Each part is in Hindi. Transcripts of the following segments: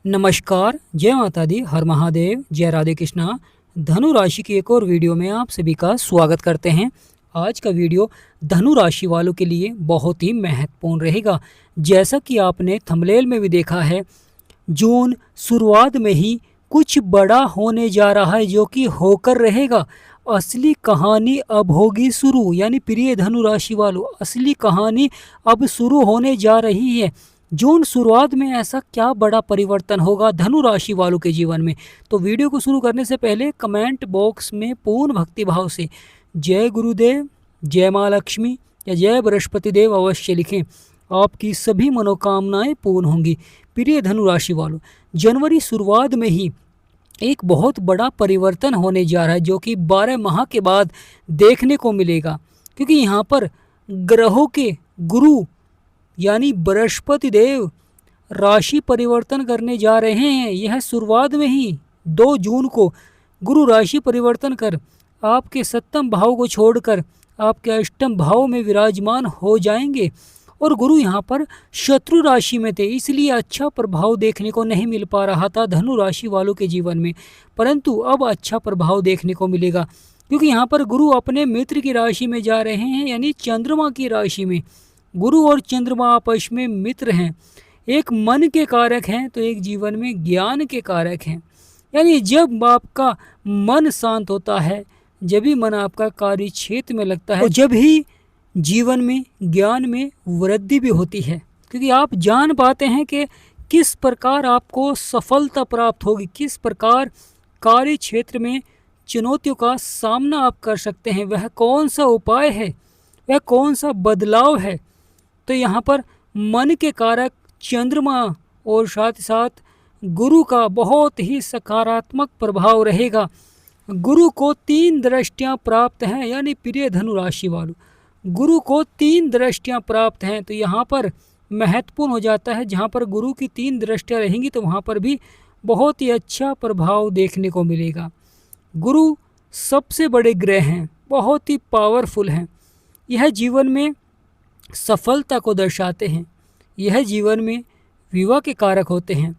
नमस्कार, जय माता दी, हर महादेव, जय राधे कृष्णा। धनु राशि की एक और वीडियो में आप सभी का स्वागत करते हैं। आज का वीडियो धनु राशि वालों के लिए बहुत ही महत्वपूर्ण रहेगा। जैसा कि आपने थंबनेल में भी देखा है, जून शुरुआत में ही कुछ बड़ा होने जा रहा है जो कि होकर रहेगा। असली कहानी अब होगी शुरू, यानी प्रिय धनु राशि वालों, असली कहानी अब शुरू होने जा रही है। जून शुरुआत में ऐसा क्या बड़ा परिवर्तन होगा धनु राशि वालों के जीवन में? तो वीडियो को शुरू करने से पहले कमेंट बॉक्स में पूर्ण भक्ति भाव से जय गुरुदेव, जय माँ लक्ष्मी या जय बृहस्पति देव अवश्य लिखें। आपकी सभी मनोकामनाएं पूर्ण होंगी। प्रिय धनु राशि वालों, जनवरी शुरुआत में ही एक बहुत बड़ा परिवर्तन होने जा रहा है जो कि 12 माह के बाद देखने को मिलेगा, क्योंकि यहाँ पर ग्रहों के गुरु यानी बृहस्पति देव राशि परिवर्तन करने जा रहे हैं। यह शुरुआत में ही 2 जून को गुरु राशि परिवर्तन कर आपके 7वें भाव को छोड़कर आपके 8वें भाव में विराजमान हो जाएंगे। और गुरु यहाँ पर शत्रु राशि में थे, इसलिए अच्छा प्रभाव देखने को नहीं मिल पा रहा था धनु राशि वालों के जीवन में, परंतु अब अच्छा प्रभाव देखने को मिलेगा, क्योंकि यहाँ पर गुरु अपने मित्र की राशि में जा रहे हैं, यानी चंद्रमा की राशि में। गुरु और चंद्रमा आपस में मित्र हैं, एक मन के कारक हैं तो एक जीवन में ज्ञान के कारक हैं। यानी जब आपका मन शांत होता है, जब भी मन आपका कार्य क्षेत्र में लगता है, जब ही जीवन में ज्ञान में वृद्धि भी होती है, क्योंकि आप जान पाते हैं कि किस प्रकार आपको सफलता प्राप्त होगी, किस प्रकार कार्य क्षेत्र में चुनौतियों का सामना आप कर सकते हैं, वह कौन सा उपाय है, वह कौन सा बदलाव है। तो यहाँ पर मन के कारक चंद्रमा और साथ ही साथ गुरु का बहुत ही सकारात्मक प्रभाव रहेगा। गुरु को 3 दृष्टियाँ प्राप्त हैं, यानी प्रिय धनु राशि वालों, गुरु को 3 दृष्टियाँ प्राप्त हैं। तो यहाँ पर महत्वपूर्ण हो जाता है, जहाँ पर गुरु की 3 दृष्टियाँ रहेंगी तो वहाँ पर भी बहुत ही अच्छा प्रभाव देखने को मिलेगा। गुरु सबसे बड़े ग्रह हैं, बहुत ही पावरफुल हैं। यह जीवन में सफलता को दर्शाते हैं, यह जीवन में विवाह के कारक होते हैं,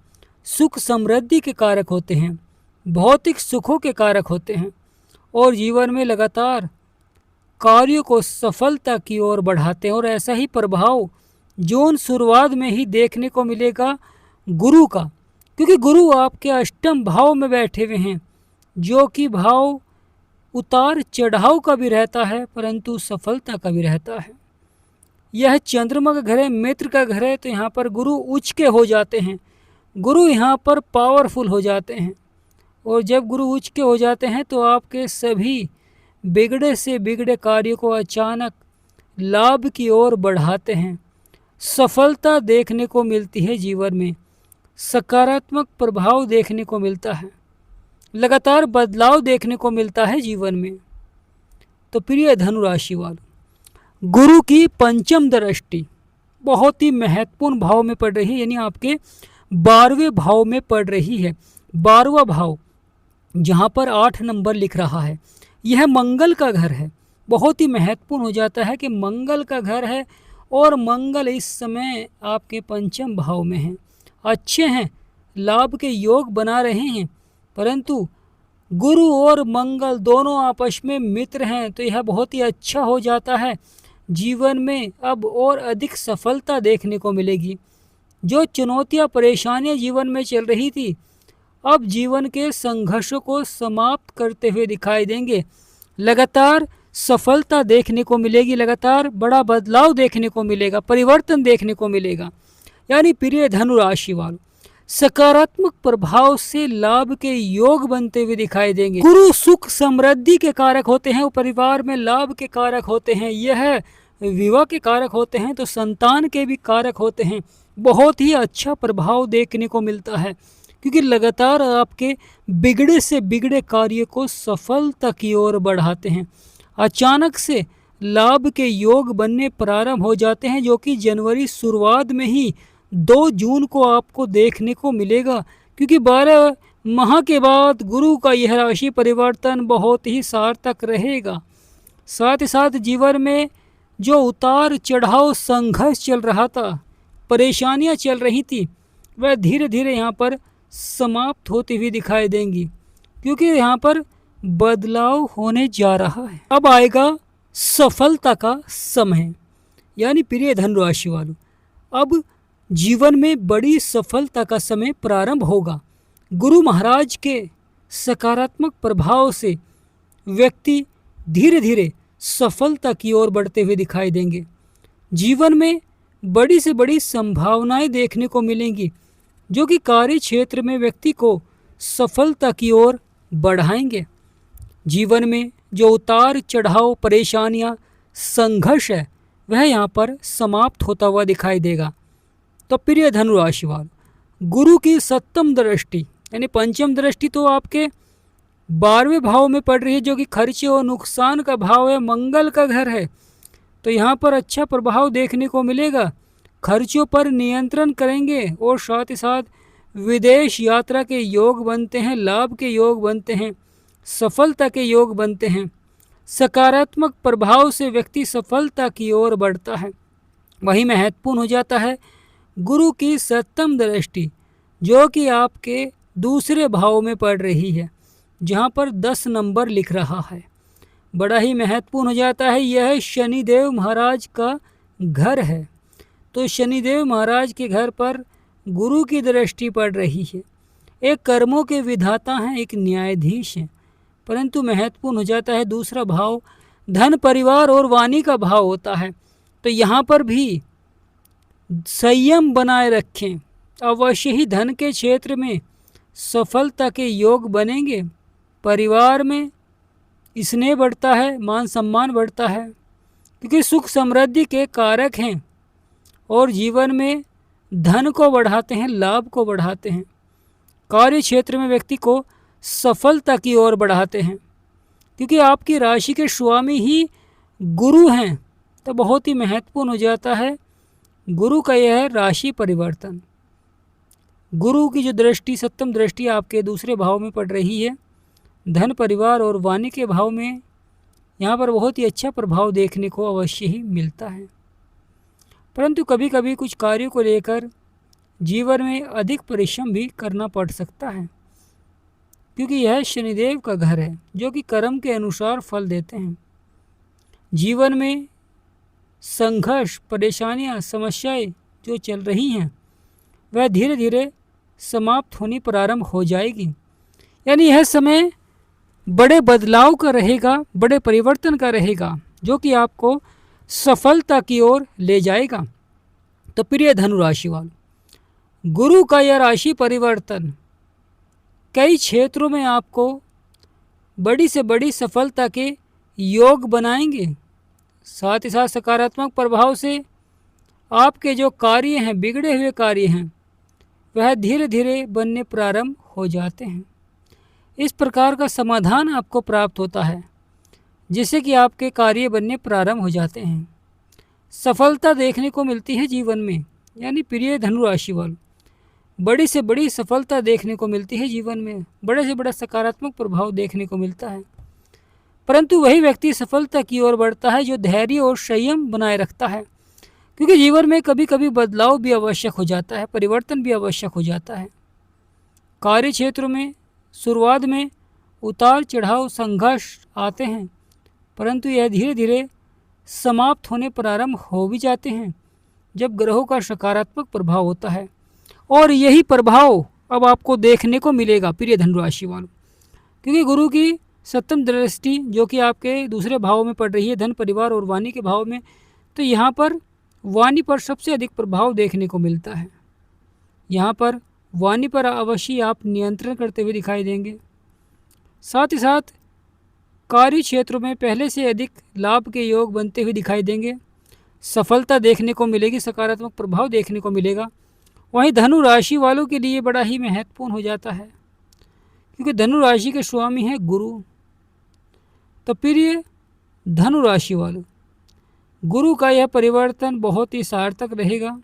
सुख समृद्धि के कारक होते हैं, भौतिक सुखों के कारक होते हैं, और जीवन में लगातार कार्यों को सफलता की ओर बढ़ाते हैं। और ऐसा ही प्रभाव जून शुरुआत में ही देखने को मिलेगा गुरु का, क्योंकि गुरु आपके 8वें भाव में बैठे हुए हैं, जो कि भाव उतार चढ़ाव का भी रहता है परंतु सफलता का भी रहता है। यह चंद्रमा का घर है, मित्र का घर है, तो यहाँ पर गुरु उच्च के हो जाते हैं, गुरु यहाँ पर पावरफुल हो जाते हैं। और जब गुरु उच्च के हो जाते हैं तो आपके सभी बिगड़े से बिगड़े कार्यों को अचानक लाभ की ओर बढ़ाते हैं, सफलता देखने को मिलती है, जीवन में सकारात्मक प्रभाव देखने को मिलता है, लगातार बदलाव देखने को मिलता है जीवन में। तो प्रिय धनु राशि वालों, गुरु की 5वीं दृष्टि बहुत ही महत्वपूर्ण भाव में पड़ रही है, यानी आपके 12वें भाव में पड़ रही है। 12वां भाव जहाँ पर 8 नंबर लिख रहा है, यह मंगल का घर है। बहुत ही महत्वपूर्ण हो जाता है कि मंगल का घर है और मंगल इस समय आपके 5वें भाव में है, अच्छे हैं, लाभ के योग बना रहे हैं, परंतु गुरु और मंगल दोनों आपस में मित्र हैं, तो यह बहुत ही अच्छा हो जाता है। जीवन में अब और अधिक सफलता देखने को मिलेगी। जो चुनौतियां परेशानियां जीवन में चल रही थी, अब जीवन के संघर्षों को समाप्त करते हुए दिखाई देंगे। लगातार सफलता देखने को मिलेगी, लगातार बड़ा बदलाव देखने को मिलेगा, परिवर्तन देखने को मिलेगा। यानी प्रिय धनु राशि वालों, सकारात्मक प्रभाव से लाभ के योग बनते हुए दिखाई देंगे। गुरु सुख समृद्धि के कारक होते हैं, परिवार में लाभ के कारक होते हैं, यह विवाह के कारक होते हैं, तो संतान के भी कारक होते हैं। बहुत ही अच्छा प्रभाव देखने को मिलता है, क्योंकि लगातार आपके बिगड़े से बिगड़े कार्य को सफलता की ओर बढ़ाते हैं। अचानक से लाभ के योग बनने प्रारंभ हो जाते हैं, जो कि जनवरी शुरुआत में ही 2 जून को आपको देखने को मिलेगा, क्योंकि 12 माह के बाद गुरु का यह राशि परिवर्तन बहुत ही सार्थक रहेगा। साथ ही साथ जीवन में जो उतार चढ़ाव संघर्ष चल रहा था, परेशानियां चल रही थी, वह धीरे धीरे यहाँ पर समाप्त होती हुई दिखाई देंगी, क्योंकि यहाँ पर बदलाव होने जा रहा है। अब आएगा सफलता का समय, यानी प्रिय धनु राशि वालों, अब जीवन में बड़ी सफलता का समय प्रारंभ होगा। गुरु महाराज के सकारात्मक प्रभाव से व्यक्ति धीरे धीरे सफलता की ओर बढ़ते हुए दिखाई देंगे। जीवन में बड़ी से बड़ी संभावनाएं देखने को मिलेंगी, जो कि कार्य क्षेत्र में व्यक्ति को सफलता की ओर बढ़ाएंगे। जीवन में जो उतार चढ़ाव, परेशानियां, संघर्ष है, वह यहाँ पर समाप्त होता हुआ दिखाई देगा। तो प्रिय धनु राशि वालों, गुरु की सप्तम दृष्टि यानी पंचम दृष्टि तो आपके 12वें भाव में पड़ रही है, जो कि खर्चे और नुकसान का भाव है, मंगल का घर है। तो यहाँ पर अच्छा प्रभाव देखने को मिलेगा। खर्चों पर नियंत्रण करेंगे और साथ ही साथ विदेश यात्रा के योग बनते हैं, लाभ के योग बनते हैं, सफलता के योग बनते हैं। सकारात्मक प्रभाव से व्यक्ति सफलता की ओर बढ़ता है। वही महत्वपूर्ण हो जाता है गुरु की सप्तम दृष्टि, जो कि आपके दूसरे भाव में पड़ रही है, जहाँ पर 10 नंबर लिख रहा है। बड़ा ही महत्वपूर्ण हो जाता है। यह शनिदेव महाराज का घर है। तो शनिदेव महाराज के घर पर गुरु की दृष्टि पड़ रही है। एक कर्मों के विधाता हैं, एक न्यायाधीश हैं, परंतु महत्वपूर्ण हो जाता है दूसरा भाव धन, परिवार और वाणी का भाव होता है। तो यहाँ पर भी संयम बनाए रखें, अवश्य ही धन के क्षेत्र में सफलता के योग बनेंगे। परिवार में स्नेह बढ़ता है, मान सम्मान बढ़ता है, क्योंकि सुख समृद्धि के कारक हैं और जीवन में धन को बढ़ाते हैं, लाभ को बढ़ाते हैं। कार्य क्षेत्र में व्यक्ति को सफलता की ओर बढ़ाते हैं, क्योंकि आपकी राशि के स्वामी ही गुरु हैं। तो बहुत ही महत्वपूर्ण हो जाता है गुरु का यह राशि परिवर्तन। गुरु की जो दृष्टि, सप्तम दृष्टि आपके दूसरे भाव में पड़ रही है, धन, परिवार और वाणी के भाव में, यहाँ पर बहुत ही अच्छा प्रभाव देखने को अवश्य ही मिलता है। परंतु कभी कभी कुछ कार्यों को लेकर जीवन में अधिक परिश्रम भी करना पड़ सकता है, क्योंकि यह शनिदेव का घर है, जो कि कर्म के अनुसार फल देते हैं। जीवन में संघर्ष, परेशानियां, समस्याएं जो चल रही हैं, वह धीरे धीरे समाप्त होनी प्रारंभ हो जाएगी। यानी यह समय बड़े बदलाव का रहेगा, बड़े परिवर्तन का रहेगा, जो कि आपको सफलता की ओर ले जाएगा। तो प्रिय धनु राशि वालों, गुरु का यह राशि परिवर्तन कई क्षेत्रों में आपको बड़ी से बड़ी सफलता के योग बनाएंगे। साथ ही साथ सकारात्मक प्रभाव से आपके जो कार्य हैं, बिगड़े हुए कार्य हैं, वह धीरे धीरे बनने प्रारंभ हो जाते हैं। इस प्रकार का समाधान आपको प्राप्त होता है, जिससे कि आपके कार्य बनने प्रारंभ हो जाते हैं। सफलता देखने को मिलती है जीवन में, यानी प्रिय धनु राशि वालों, बड़ी से बड़ी सफलता देखने को मिलती है जीवन में, बड़े से बड़ा सकारात्मक प्रभाव देखने को मिलता है। परंतु वही व्यक्ति सफलता की ओर बढ़ता है जो धैर्य और संयम बनाए रखता है, क्योंकि जीवन में कभी कभी बदलाव भी आवश्यक हो जाता है, परिवर्तन भी आवश्यक हो जाता है। कार्य क्षेत्रों में शुरुआत में उतार चढ़ाव, संघर्ष आते हैं, परंतु यह धीरे धीरे समाप्त होने प्रारंभ हो भी जाते हैं जब ग्रहों का सकारात्मक प्रभाव होता है। और यही प्रभाव अब आपको देखने को मिलेगा प्रिय धनु राशि वालों, क्योंकि गुरु की सप्तम दृष्टि जो कि आपके दूसरे भाव में पड़ रही है, धन, परिवार और वाणी के भाव में, तो यहाँ पर वाणी पर सबसे अधिक प्रभाव देखने को मिलता है। यहाँ पर वाणी पर अवश्य आप नियंत्रण करते हुए दिखाई देंगे। साथ ही साथ कार्य क्षेत्रों में पहले से अधिक लाभ के योग बनते हुए दिखाई देंगे। सफलता देखने को मिलेगी, सकारात्मक प्रभाव देखने को मिलेगा। वहीं धनु राशि वालों के लिए बड़ा ही महत्वपूर्ण हो जाता है, क्योंकि धनु राशि के स्वामी है गुरु। तो प्रिय धनु राशि वालों, गुरु का यह परिवर्तन बहुत ही सार्थक रहेगा।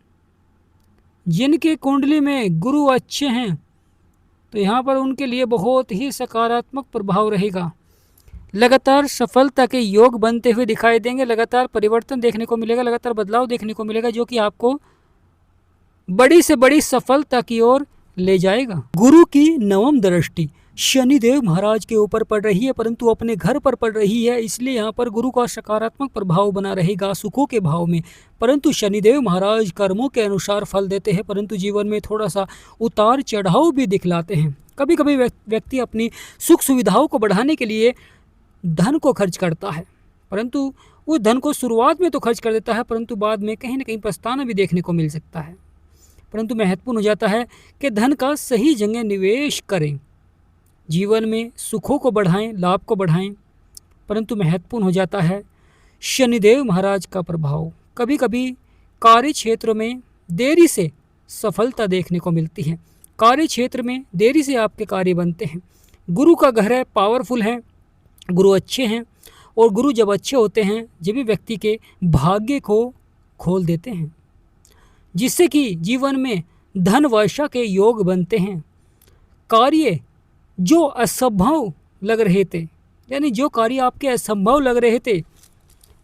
जिनके कुंडली में गुरु अच्छे हैं, तो यहाँ पर उनके लिए बहुत ही सकारात्मक प्रभाव रहेगा। लगातार सफलता के योग बनते हुए दिखाई देंगे, लगातार परिवर्तन देखने को मिलेगा, लगातार बदलाव देखने को मिलेगा, जो कि आपको बड़ी से बड़ी सफलता की ओर ले जाएगा। गुरु की नवम दृष्टि शनिदेव महाराज के ऊपर पड़ रही है, परंतु अपने घर पर पड़ रही है, इसलिए यहाँ पर गुरु का सकारात्मक प्रभाव बना रहेगा सुखों के भाव में। परंतु शनिदेव महाराज कर्मों के अनुसार फल देते हैं, परंतु जीवन में थोड़ा सा उतार चढ़ाव भी दिखलाते हैं। कभी कभी व्यक्ति अपनी सुख सुविधाओं को बढ़ाने के लिए धन को खर्च करता है, परंतु उस धन को शुरुआत में तो खर्च कर देता है, परंतु बाद में कहीं ना कहीं पछताना भी देखने को मिल सकता है। परंतु महत्वपूर्ण हो जाता है कि धन का सही जगह निवेश करें, जीवन में सुखों को बढ़ाएं, लाभ को बढ़ाएं। परंतु महत्वपूर्ण हो जाता है शनिदेव महाराज का प्रभाव। कभी कभी कार्य क्षेत्र में देरी से सफलता देखने को मिलती है, कार्य क्षेत्र में देरी से आपके कार्य बनते हैं। गुरु का घर है, पावरफुल है, गुरु अच्छे हैं, और गुरु जब अच्छे होते हैं जब भी व्यक्ति के भाग्य को खोल देते हैं, जिससे कि जीवन में धन वर्षा के योग बनते हैं। कार्य जो असंभव लग रहे थे, यानी जो कार्य आपके असंभव लग रहे थे,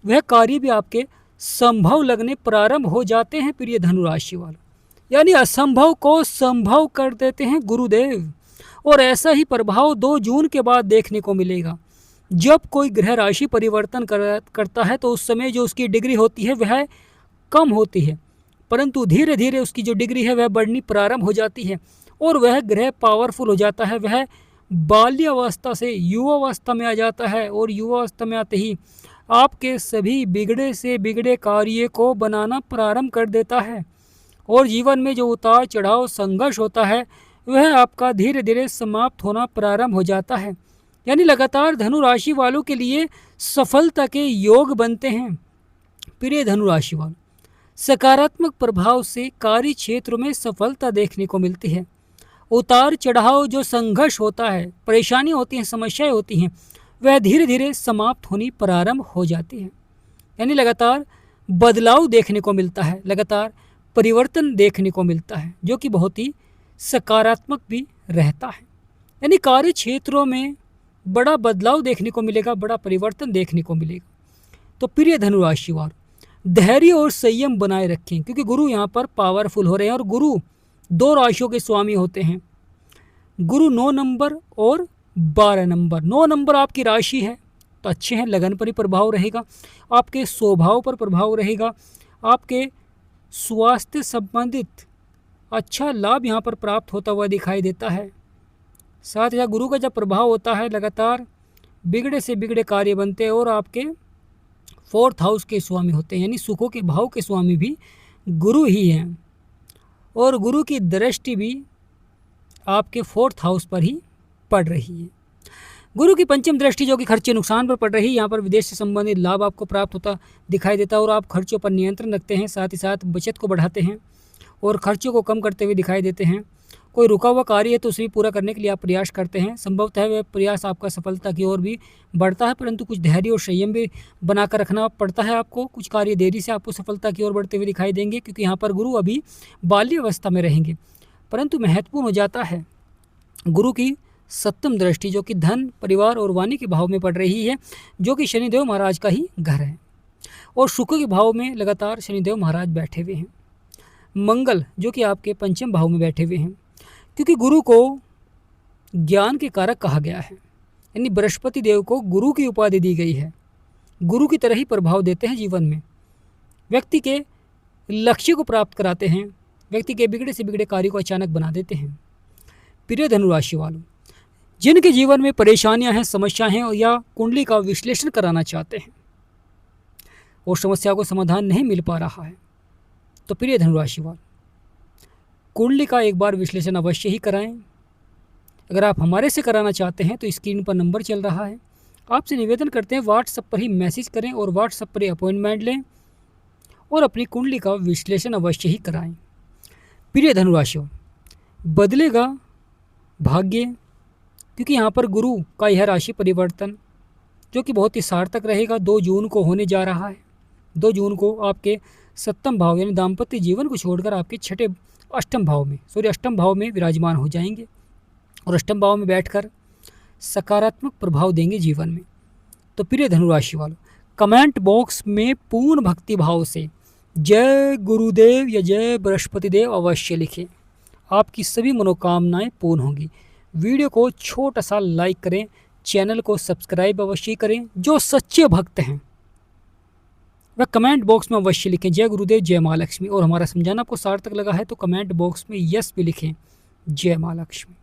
वह कार्य भी आपके संभव लगने प्रारंभ हो जाते हैं। प्रिय धनुराशि वालों, यानी असंभव को संभव कर देते हैं गुरुदेव। और ऐसा ही प्रभाव 2 जून के बाद देखने को मिलेगा। जब कोई ग्रह राशि परिवर्तन करता है तो उस समय जो उसकी डिग्री होती है वह कम होती है, परंतु धीरे धीरे उसकी जो डिग्री है वह बढ़नी प्रारंभ हो जाती है और वह ग्रह पावरफुल हो जाता है। वह बाल्यावस्था से युवावस्था में आ जाता है और युवावस्था में आते ही आपके सभी बिगड़े से बिगड़े कार्य को बनाना प्रारंभ कर देता है और जीवन में जो उतार चढ़ाव संघर्ष होता है वह आपका धीरे धीरे समाप्त होना प्रारंभ हो जाता है। यानी लगातार धनु राशि वालों के लिए सफलता के योग बनते हैं। प्रिय धनु राशि वालों, सकारात्मक प्रभाव से कार्य क्षेत्र में सफलता देखने को मिलती है। उतार चढ़ाव जो संघर्ष होता है, परेशानी होती हैं, समस्याएं होती हैं, वह धीरे धीरे समाप्त होनी प्रारंभ हो जाती है। यानी लगातार बदलाव देखने को मिलता है, लगातार परिवर्तन देखने को मिलता है, जो कि बहुत ही सकारात्मक भी रहता है। यानी कार्य क्षेत्रों में बड़ा बदलाव देखने को मिलेगा, बड़ा परिवर्तन देखने को मिलेगा। तो प्रिय धनु राशि वालों, धैर्य और संयम बनाए रखें, क्योंकि गुरु यहाँ पर पावरफुल हो रहे हैं और गुरु 2 राशियों के स्वामी होते हैं। गुरु 9 नंबर और 12 नंबर। 9 नंबर आपकी राशि है तो अच्छे हैं, लगन पर ही प्रभाव रहेगा, आपके स्वभाव पर प्रभाव रहेगा, आपके स्वास्थ्य संबंधित अच्छा लाभ यहाँ पर प्राप्त होता हुआ दिखाई देता है। साथ ही गुरु का जब प्रभाव होता है लगातार बिगड़े से बिगड़े कार्य बनते हैं और आपके 4th हाउस के स्वामी होते हैं, यानी सुखों के भाव के स्वामी भी गुरु ही हैं और गुरु की दृष्टि भी आपके 4th हाउस पर ही पड़ रही है। गुरु की पंचम दृष्टि जो कि खर्चे नुकसान पर पड़ रही है, यहाँ पर विदेश से संबंधित लाभ आपको प्राप्त होता दिखाई देता है और आप खर्चों पर नियंत्रण रखते हैं, साथ ही साथ बचत को बढ़ाते हैं और खर्चों को कम करते हुए दिखाई देते हैं। कोई रुका हुआ कार्य है तो उसे भी पूरा करने के लिए आप प्रयास करते हैं, संभवतः वह प्रयास आपका सफलता की ओर भी बढ़ता है, परंतु कुछ धैर्य और संयम भी बनाकर रखना पड़ता है आपको। कुछ कार्य देरी से आपको सफलता की ओर बढ़ते हुए दिखाई देंगे, क्योंकि यहाँ पर गुरु अभी बाल्यावस्था में रहेंगे। परंतु महत्वपूर्ण हो जाता है गुरु की 7वीं दृष्टि जो कि धन, परिवार और वाणी के भाव में पड़ रही है, जो कि शनिदेव महाराज का ही घर है और शुक्र के भाव में लगातार शनिदेव महाराज बैठे हुए हैं। मंगल जो कि आपके 5वें भाव में बैठे हुए हैं, क्योंकि गुरु को ज्ञान के कारक कहा गया है, यानी बृहस्पति देव को गुरु की उपाधि दी गई है। गुरु की तरह ही प्रभाव देते हैं जीवन में, व्यक्ति के लक्ष्य को प्राप्त कराते हैं, व्यक्ति के बिगड़े से बिगड़े कार्य को अचानक बना देते हैं। प्रिय धनु राशि वालों, जिनके जीवन में परेशानियां हैं, समस्याएं हैं या कुंडली का विश्लेषण कराना चाहते हैं और समस्या को समाधान नहीं मिल पा रहा है, तो प्रिय धनु राशि वालों, कुंडली का एक बार विश्लेषण अवश्य ही कराएं। अगर आप हमारे से कराना चाहते हैं तो स्क्रीन पर नंबर चल रहा है, आपसे निवेदन करते हैं व्हाट्सएप पर ही मैसेज करें और व्हाट्सएप पर ही अपॉइंटमेंट लें और अपनी कुंडली का विश्लेषण अवश्य ही कराएं। प्रिय धनु राशियों, बदलेगा भाग्य, क्योंकि यहाँ पर गुरु का यह राशि परिवर्तन जो कि बहुत ही सार्थक रहेगा 2 जून को होने जा रहा है। 2 जून को आपके 7वें भाव यानी दाम्पत्य जीवन को छोड़कर आपके 8वें भाव में विराजमान हो जाएंगे और 8वें भाव में बैठकर सकारात्मक प्रभाव देंगे जीवन में। तो प्रिय धनु राशि वालों, कमेंट बॉक्स में पूर्ण भक्ति भाव से जय गुरुदेव या जय बृहस्पति देव अवश्य लिखें। आपकी सभी मनोकामनाएं पूर्ण होंगी। वीडियो को छोटा सा लाइक करें, चैनल को सब्सक्राइब अवश्य करें। जो सच्चे भक्त हैं वह कमेंट बॉक्स में अवश्य लिखें जय गुरुदेव जय माँ लक्ष्मी, और हमारा समझाना आपको सार्थक लगा है तो कमेंट बॉक्स में यस भी लिखें। जय माँ लक्ष्मी।